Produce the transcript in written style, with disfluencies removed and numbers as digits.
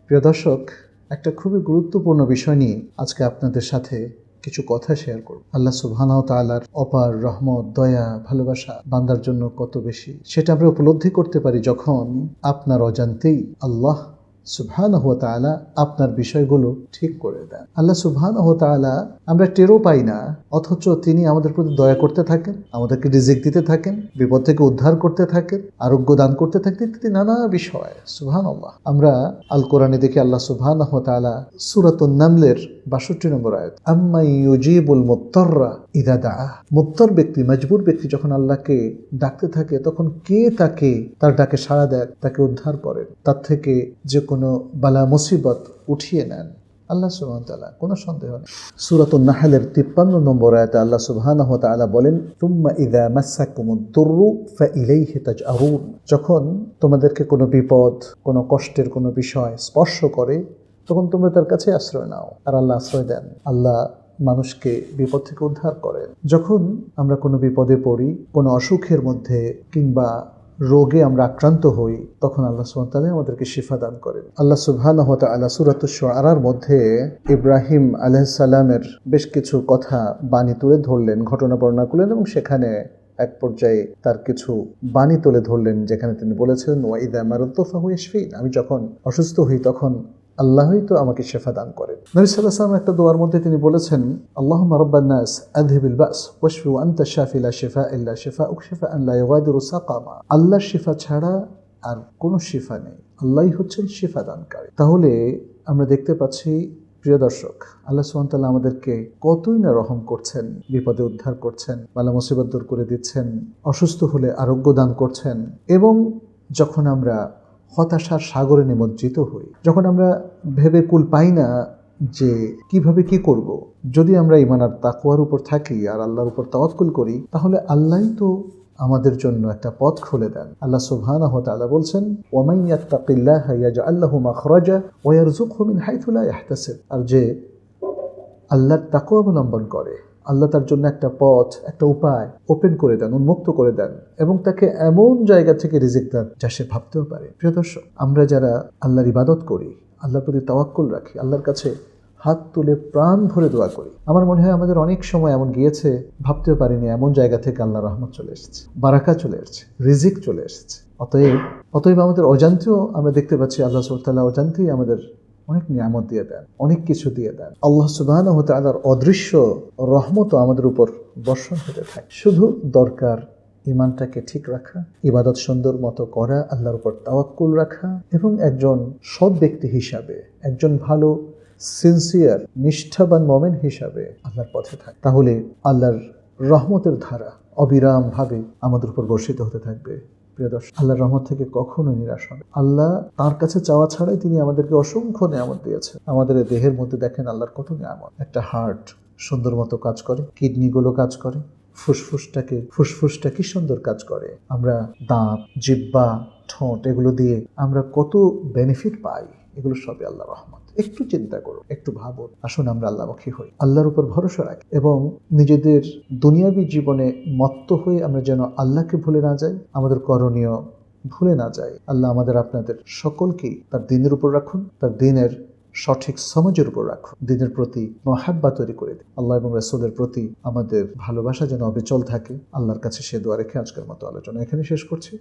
প্রিয় দর্শক, একটা খুবই গুরুত্বপূর্ণ বিষয় নিয়ে আজকে আপনাদের সাথে কিছু কথা শেয়ার করব। আল্লাহ সুবহানাহু ওয়া তাআলার অপার রহমত, দয়া, ভালোবাসা বান্দার জন্য কত বেশি সেটা আমরা উপলব্ধি করতে পারি যখন আপনার অজান্তেই আল্লাহ সুবহানাহু ওয়া তাআলা আপনার বিষয়গুলো ঠিক করে দেন। আল্লাহ সুবহানাহু ওয়া তাআলা আমরা টেরও পাই না, অথচ তিনি আমাদের প্রতি দয়া করতে থাকেন, আমাদেরকে রিজিক দিতে থাকেন, বিপদ থেকে উদ্ধার করতে থাকেন, আরোগ্য দান করতে থাকেন, ইত্যাদি নানা বিষয়। সুবহানাল্লাহ। আমরা আল কোরআনে দেখি আল্লাহ সুবহানাহু ওয়া তাআলা সূরাতুন নামলের ৬২ নম্বর আয়াত, আম্মা ইউজিবুল মুত্তাররা ইযা দাআ। মুত্তার ব্যক্তি, মজবুর ব্যক্তি যখন আল্লাহকে ডাকতে থাকে তখন কে তাকে তার ডাকে সাড়া দেয়, তাকে উদ্ধার করেন, তার থেকে যে কোনো বালা মুসিবত উঠিয়ে নেন আল্লাহ সুবহানাহু ওয়া তাআলা, কোনো সন্দেহ নেই। সূরাতুন নাহলের ৫৩ নম্বর আয়াতে আল্লাহ সুবহানাহু ওয়া তাআলা বলেন, তুম্মা ইযা মাসসাকুমুদ দুররু ফাইলাইহি তাজআরুন। যখন তোমাদেরকে কোনো বিপদ, কোনো কষ্টের কোনো বিষয় স্পর্শ করে তখন তোমরা তার কাছে আশ্রয় নাও, আর আল্লাহ আশ্রয় দেন। আল্লাহ মানুষকে বিপদ থেকে উদ্ধার করেন। যখন আমরা কোনো বিপদে পড়ি, কোনো অসুখের মধ্যে কিংবা রোগে আমরা আক্রান্ত হই, তখন আল্লাহ সুবহানাহু ওয়া তাআলা আমাদেরকে শিফা দান করেন। আল্লাহ সুবহানাহু ওয়া তাআলা সূরাতুশ শুআরার মধ্যে ইব্রাহিম আলাইহিস সালামের বেশ কিছু কথা বাণী তুলে ধরলেন, ঘটনা বর্ণনা করলেন, এবং সেখানে এক পর্যায়ে তার কিছু বাণী তুলে ধরলেন যেখানে তিনি বলেছিলেন, ওয়া ইযা মারাদতু ফাহুয়া ইয়াশফিন। আমি যখন অসুস্থ হই তখন আল্লাহই তো আমাকে শিফা দান করেন। নবী সাল্লাল্লাহু আলাইহি ওয়াসাল্লাম একটা দোয়ার মধ্যে তিনি বলেছেন, আল্লাহুম্মা রাব্বান নাস আযহিবিল বাস ওয়াশফি ওয়া আনতা শাফি লা শিফা ইল্লা শিফাউক শিফাআন লা ইউগাদিরু সাকামা। আল্লাহর শিফা ছাড়া আর কোনো শিফা নেই, আল্লাহই হচ্ছেন শিফা দানকারী। তাহলে আমরা দেখতে পাচ্ছি প্রিয় দর্শক, আল্লাহ সুবহানাহু ওয়া তাআলা আমাদেরকে কতই না রহম করছেন, বিপদে উদ্ধার করছেন, বালা মুসিবত দূর করে দিচ্ছেন, অসুস্থ হলে আরোগ্য দান করছেন। এবং যখন আমরা হতাশার সাগরে নিমজ্জিত হই, যখন আমরা ভেবে কুল পাই না যে কিভাবে কি করব, যদি আমরা ঈমান আর তাকওয়ার উপর থাকি আর আল্লাহর উপর তাওয়াক্কুল করি, তাহলে আল্লাহই তো আমাদের জন্য একটা পথ খুলে দেন। আল্লাহ সুবহানাহু ওয়া তাআলা বলছেন, ওয়া মান ইয়াত্তাকিল্লাহা ইয়াজআল লাহু মাখরাজা ওয়া ইয়ারযুকহু মিন হাইথু লা ইয়াহতাসিব। আর যে আল্লাহর তাকওয়া অবলম্বন করে, আল্লাহ তার জন্য একটা পথ, একটা উপায় ওপেন করে দেন, উন্মুক্ত করে দেন, এবং তাকে এমন জায়গা থেকে রিজিক দেন যা সে ভাবতেও পারে। প্রিয় দর্শক, আমরা যারা আল্লাহর ইবাদত করি, আল্লাহর প্রতি তাওয়াক্কুল রাখি, আল্লাহর কাছে হাত তুলে প্রাণ ভরে দোয়া করি, আমার মনে হয় আমাদের অনেক সময় এমন গিয়েছে ভাবতেও পারিনি এমন জায়গা থেকে আল্লাহর রহমত চলে এসেছে, বারাকা চলে এসেছে, রিজিক চলে এসেছে। অতএব আমাদের অজান্তেও আমরা দেখতে পাচ্ছি আল্লাহ সুবহানাহু ওয়া তাআলা অজান্তেই আমাদের অনেক নিয়ামত দিয়ে দেন, অনেক কিছু দিয়ে দেন। আল্লাহ সুবহানাহু ওয়া তাআলার অদৃশ্য রহমতও আমাদের উপর বর্ষণ হতে থাকে। শুধু দরকার ঈমানটাকে ঠিক রাখা, ইবাদত সুন্দর মতো করা, আল্লাহর উপর তাওয়াক্কুল রাখা, এবং একজন সৎ ব্যক্তি হিসাবে, একজন ভালো সিনসিয়ার নিষ্ঠাবান মুমিন হিসাবে আল্লাহর পথে থাকে। তাহলে আল্লাহর রহমতের ধারা অবিরামভাবে আমাদের উপর বর্ষিত হতে থাকবে। প্রিয় দর্শক, আল্লাহর রহমত থেকে কখনো নিরাশ হবে। আল্লাহ তার কাছে চাওয়া ছাড়াই তিনি আমাদেরকে অসংখ্য নিয়ামত দিয়েছেন। আমাদের দেহের মধ্যে দেখেন আল্লাহর কত নিয়ামত। একটা হার্ট সুন্দর মতো কাজ করে, কিডনিগুলো কাজ করে, ফুসফুসটা কি সুন্দর কাজ করে, আমরা দাঁত, জিহ্বা, ঠোঁট এগুলো দিয়ে আমরা কত বেনিফিট পাই। এগুলো সবই আল্লাহর রহমত। একটু চিন্তা করো, একটু ভাবো, আসুন আমরা আল্লাহমুখী হই, আল্লাহর উপর ভরসা রাখি, এবং নিজেদের দুনিয়াবী জীবনে মত্ত হয়ে আমরা যেন আল্লাহকে ভুলে না যাই, আমাদের করণীয় ভুলে না যাই। আল্লাহ আমাদের আপনাদের সকলকেই তার দ্বীনের উপর রাখুন, তার দ্বীনের সঠিক সমাজের উপর রাখুন, দ্বীনের প্রতি মহাব্বা তৈরি করে দিন। আল্লাহ এবং রাসূলের প্রতি আমাদের ভালোবাসা যেন অবিচল থাকে। আল্লাহর কাছে সে দোয়া রেখে আজকের মতো আলোচনা এখানে শেষ করছি।